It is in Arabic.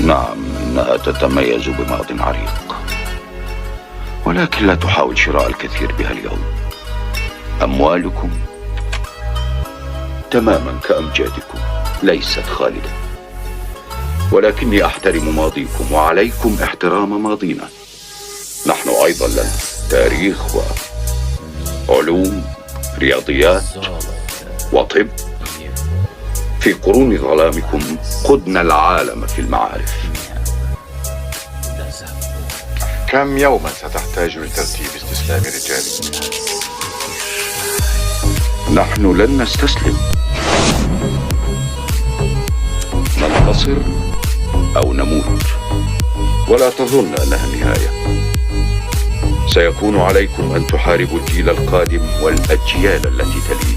نعم، إنها تتميز بماض عريق، ولكن لا تحاول شراء الكثير بها اليوم. أموالكم تماما كأمجادكم ليست خالدة، ولكني أحترم ماضيكم وعليكم احترام ماضينا. نحن أيضا لنا تاريخ وعلوم، رياضيات وطب. في قرون ظلامكم قدنا العالم في المعارف. كم يوما ستحتاج لترتيب استسلام رجالك؟ نحن لن نستسلم، ننتصر أو نموت، ولا تظن أنها النهاية. سيكون عليكم أن تحاربوا الجيل القادم والأجيال التي تليه.